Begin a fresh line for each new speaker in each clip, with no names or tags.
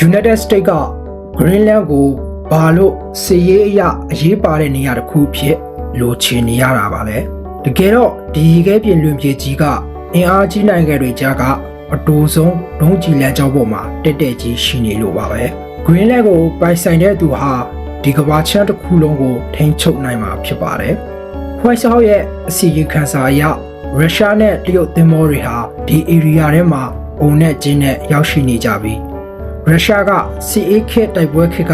United States က Greenland ကိုဘာလို့စစ်ရေးအရအရေးပါတဲ့နေရာတစ်ခုဖြစ်လိုချင်နေရတာပါလဲတကယ်တော့ဒီရေခဲပြင်လွင်ပြင်ကြီးကအင်အားကြီးနိုင်ငံတွေကြားကအတူဆုံးဒုံးကျည်လမ်းကြောင်းပေါ်မှာတက်တက်ကြီးရှိနေလို့ပါပဲ Greenland ကိုပိုင်ဆိုင်တဲ့သူဟာဒီကမ္ဘာချမ်းတစ်ခုလုံးကိုထိန်းချုပ်နိုင်မှာဖြစ်ပါတယ် White House ရဲ့အစီရင်ခံစာအရရုရှားနဲ့တရုတ်သင်္ဘောတွေဟာဒီ area ထဲမှာအုံနဲ့ကျင်းနဲ့ရောက်ရှိနေကြပြီးရုရှားကစစ်အေးခေတ်တိုက်ပွဲခေတ်က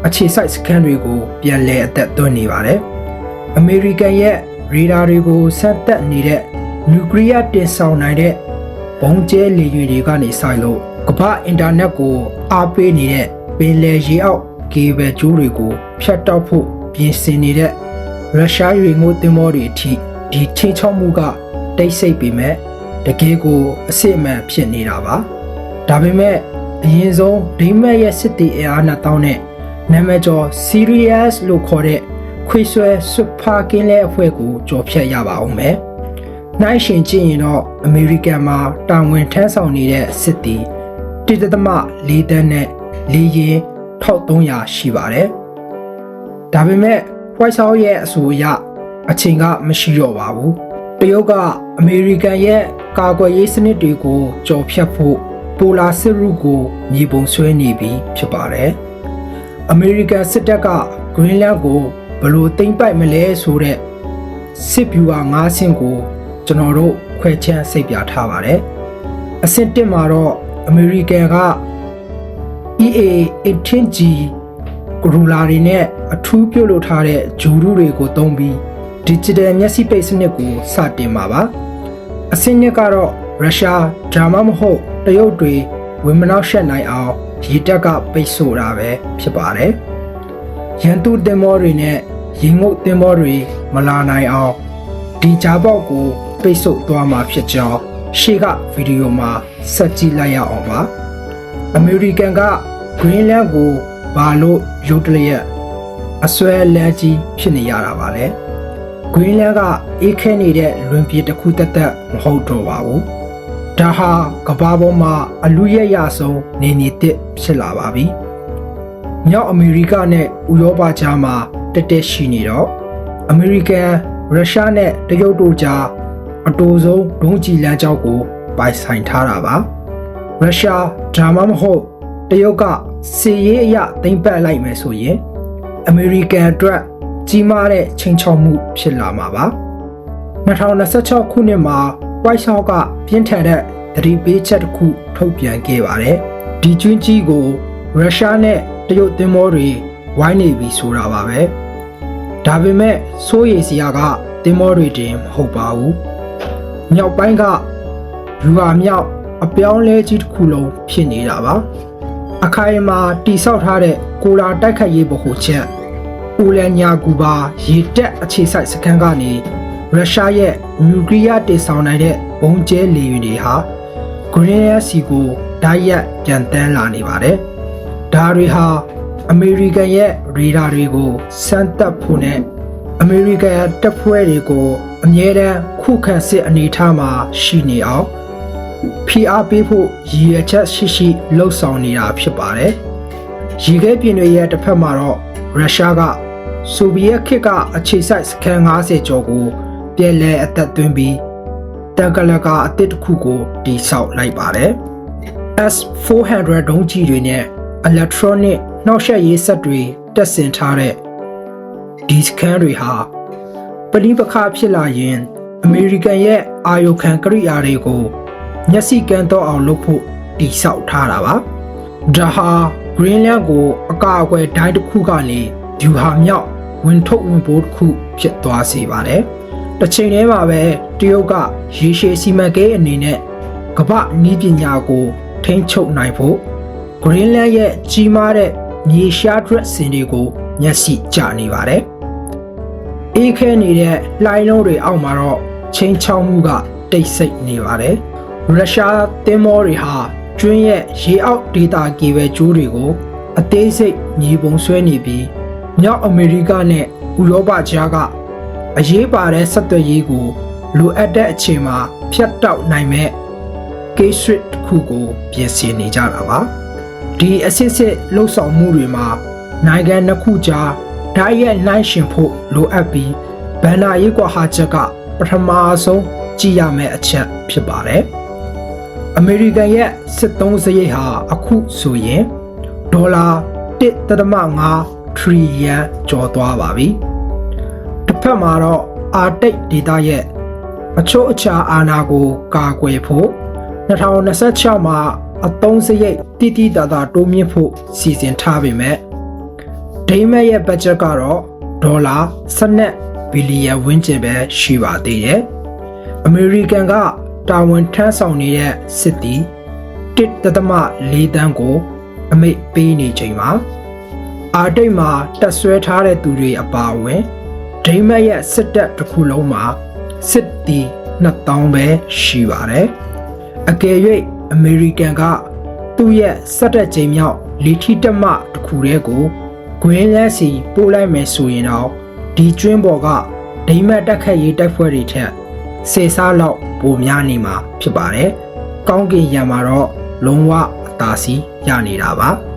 အခြေစိုက်စခန်းတွေကိုပြန်လည်အသက်သွင်းနေပါတယ်။ အမေရိကန်ရဲ့ရေဒါတွေကိုစမ်းသပ်နေတဲ့နျူကလ িয়ার တင်ဆောင်နိုင်တဲ့ဘုံကျဲလေယာဉ်တွေကနေဆိုင်လို့ကမ္ဘာအင်တာနက်ကိုအားပေးနေတဲ့ပင်လယ်ရေအောက်ကေဘယ်ကျိုးတွေကိုဖြတ်တောက်ဖို့ပြင်ဆင်နေတဲ့ရုရှားရေငုတ်သင်္ဘောတွေအထိဒီချင်းချောက်မှုကတိတ်ဆိတ်ပေမဲ့တကယ်ကိုအစစ်အမှန်ဖြစ်နေတာပါ။ဒါပေမဲ့အရင်ဆုံးဒိမတ်ရဲ့စစ်တီအင်အား2000နဲ့နာမည်ကျော် Serious လို့ခေါ်တဲ့ခွေဆွဲစွတ်ဖာကင်းလဲအဖွဲ့ကိုကြော်ဖြတ်ရပါအောင်မယ်။နိုင်ရှင်ကြည့်ရင်တော့အမေရိကန်မှာတာဝန်ထမ်းဆောင်နေတဲ့စစ်တီ1.4 တန်းနဲ့လေယာဉ်1300ရှိပါတယ်။ဒါပေမဲ့ White House ရဲ့အဆိုအရအချိန်ကမရှိတော့ပါဘူး။တရုတ်ကအမေရိကန်ရဲ့ကာကွယ်ရေးစနစ်တွေကိုကြော်ဖြတ်ဖို့ပိုလာစစ်ရုကိုမြေပုံဆွဲနေပြီဖြစ်ပါတယ်။ အမေရိကန်စစ်တပ်က Greenland ကိုဘယ်လိုသိမ်းပိုက်မလဲဆိုတဲ့စစ်ဗျူဟာ9ဆင့်ကိုကျွန်တော်တို့ခွဲခြမ်းစိတ်ပြထားပါတယ်။အဆင့်1မှာတော့အမေရိကန်က EA-18G ဂရူလာတွေနဲ့အထူးပြုလုပ်ထားတဲ့ဂျူရုတွေကိုသုံးပြီး Digital မျက်စိပိတ်စနစ်ကိုစတင်မှာပါ။အဆင့်2ကတော့ရုရှားဒါမှမဟုတ်တရုတ်တွေဝင်မနောက်ရှက်နိုင်အောင်ရေတပ်ကပိတ်ဆို့တာပဲဖြစ်ပါတယ်။ရန်သူသင်္ဘောတွေနဲ့ရေငုတ်သင်္ဘောတွေမလာနိုင်အောင်ဒီကြားပေါက်ကိုပိတ်ဆို့သွားမှာဖြစ်ကြောင်းရှေ့ကဗီဒီယိုမှာဆက်ကြည့်လိုက်ရအောင်ပါ။အမေရိကန်က Greenland ကိုဘာလို့ရုတ်တရက်အစွဲလန်းကြီးဖြစ်နေရတာပါလဲ။ Greenland ကအေးခဲနေတဲ့လွင်ပြင်တစ်ခုသက်သက်မဟုတ်တော့ပါဘူး။ဒါဟာကမ္ဘာပေါ်မှာအလူရရဆုံးနေတစ်ဖြစ်လာပါပြီ။မြောက်အမေရိကနဲ့ဥရောပကြားမှာတက်တက်ရှိနေတော့အမေရိကန်ရုရှားနဲ့တရုတ်တို့ကြားအတူဆုံးဒုံးကျည်လမ်းကြောင်းကိုပိုင်ဆိုင်ထားတာပါ။ရုရှားဒါမှမဟုတ်တရုတ်ကစစ်ရေးအရသိမ်းပတ်လိုက်မယ်ဆိုရင်အမေရိကန်အတွက်ကြီးမားတဲ့ချိန်ချောက်မှုဖြစ်လာမှာပါ2026ခုနှစ်မှာ White House ကပြင်းထန်တဲ့သတိပေးချက်တစ်ခုထုတ်ပြန်ခဲ့ပါတယ်ဒီကျွန်းကြီးကိုရုရှားနဲ့တရုတ်သင်္ဘောတွေဝိုင်းနေပြီဆိုတာပါပဲဒါပေမဲ့စိုးရိမ်စရာကသင်္ဘောတွေတင်မဟုတ်ပါဘူးမြောက်ပိုင်းကယူဟာမြောက်အပြောင်းလဲကြီးတစ်ခုလုံးဖြစ်နေတာပါအခိုင်အမာတိဆောက်ထားတဲ့ကိုလာတိုက်ခိုက်ရေးဗဟိုချက်အိုလန်ညာကူပါရေတက်အခြေစိုက်စခန်းကနေရုရှားရဲ့နျူကလ িয়ার တင်ဆောင်နိုင်တဲ့ဘုံကျဲလေယာဉ်တွေဟာ Greenland စီကိုဓာတ်ရက်ပြန်တန်းလာနေပါတယ်။ဒါတွေဟာအမေရိကန်ရဲ့ရေဒါတွေကိုစမ်းသပ်ဖို့နဲ့အမေရိကန်တပ်ဖွဲ့တွေကိုအမြဲတမ်းခုခံစစ်အနေအထားမှာရှိနေအောင်ဖိအားပေးဖို့ရည်ရွယ်ချက်ရှိလှုပ်ဆောင်နေတာဖြစ်ပါတယ်။ရေခဲပြင်တွေရဲ့တစ်ဖက်မှာတော့ရုရှားကဆိုဗီယက်ခေတ်ကအခြေစိုက်စခန်း90ကျော်ကိုပြန်လည်အသက်သွင်းပြီးတန်ကလကာအသစ်တစ်ခုကိုတည်ဆောက်လိုက်ပါတယ်။ S-400 ဒုံးကျည်တွေနဲ့ electronic နှောက်ယှက်ရေးစက်တွေတပ်ဆင်ထားတဲ့ဒီစခန်းတွေဟာပဋိပက္ခဖြစ်လာရင်အမေရိကန်ရဲ့အာရုံခံကိရိယာတွေကိုမျက်စိကန်းတော့အောင်လုပ်ဖို့တည်ဆောက်ထားတာပါ။ဒါဟာ Greenland ကိုအကာအကွယ်ဒိုင်းတစ်ခုကနေဗျူဟာမြောက်ဝင်ထုတ်ဝင်ပိုးတစ်ခုဖြစ်သွားစေပါတယ်။တစ်ချိန်တည်းမှာပဲတရုတ်ကရေရှည်စီမံကိန်းအနေနဲ့ကမ္ဘာနည်းပညာကိုထိန်းချုပ်နိုင်ဖို့ Greenland ရဲ့ကြီးမားတဲ့မြေရှားဒရက်စင်တွေကိုမျက်စိကျနေပါတယ်။အေးခဲနေတဲ့လှိုင်းလုံးတွေအောက်မှာတော့ချင်းချောင်းမှုကတိတ်ဆိတ်နေပါတယ်။ရုရှားသင်္ဘောတွေဟာကျွန်းရဲ့ရေအောက်ဒေတာကေဘယ်ကျိုးတွေကိုအသေးစိတ်မြေပုံဆွဲနေပြီးမြောက်အမေရိကနဲ့ဥရောပကြားကအရေးပါတဲ့ဆက်သွယ်ရေးကိုလိုအပ်တဲ့အချိန်မှာဖြတ်တောက်နိုင်မဲ့ K-Street တစ်ခုကိုပြင်ဆင်နေကြတာပါ ဒီအစစ်စစ်လှုပ်ဆောင်မှုတွေမှာနိုင်ငံနှစ်ခုကြားဓာတ်ရိုက်နှိုင်းယှဉ်ဖို့လိုအပ်ပြီးဘဏ္ဍာရေးကွာဟချက်ကပထမဆုံးကြည့်ရမယ့်အချက်ဖြစ်ပါတယ်။အမေရိကန်ရဲ့စစ်သုံးစရိတ်ဟာအခုဆိုရင်ဒေါ်လာ1.5 ထရီလီယံကျော်သွားပါပြီ။တစ်ဖက်မှာတော့အာတိတ်ဒေသရဲ့အချို့အခြားအာဏာကိုကာကွယ်ဖို့2026မှာအသုံးစရိတ်တိတိတသာတိုးမြင့်ဖို့စီစဉ်ထားပေမဲ့ဒိန်းမတ်ရဲ့ဘတ်ဂျက်ကတော့ဒေါ်လာ12ဘီလီယံဝန်းကျင်ပဲရှိပါသေးတယ်။အမေရိကန်ကတာဝန်ထမ်းဆောင်နေတဲ့စစ်သည်1.4 သန်းကိုအမိတ်ပေးနေချိန်မှာအာတိတ်မှာတက်ဆွဲထားတဲ့သူတွေအပါအဝင်ဒိန်းမတ်ရဲ့စစ်တပ်တစ်ခုလုံးမှာစစ်သည်2000ပဲရှိပါတယ်။အကယ်၍အမေရိကန်ကသူ့ရဲ့17ကြိမ်မြောက်လီထီတက်မတစ်ခုတည်းကိုဂွင်းလန်းစီပို့လိုက်မယ်ဆိုရင်တော့ဒီကျွန်းပေါ်ကဒိန်းမတ်တက်ခတ်ရေးတပ်ဖွဲ့တွေထက်10ဆလောက်ပိုများနေမှာဖြစ်ပါတယ်။ကောင်းကင်ယံမှာတော့လုံးဝအသာစီးရနေတာပါ။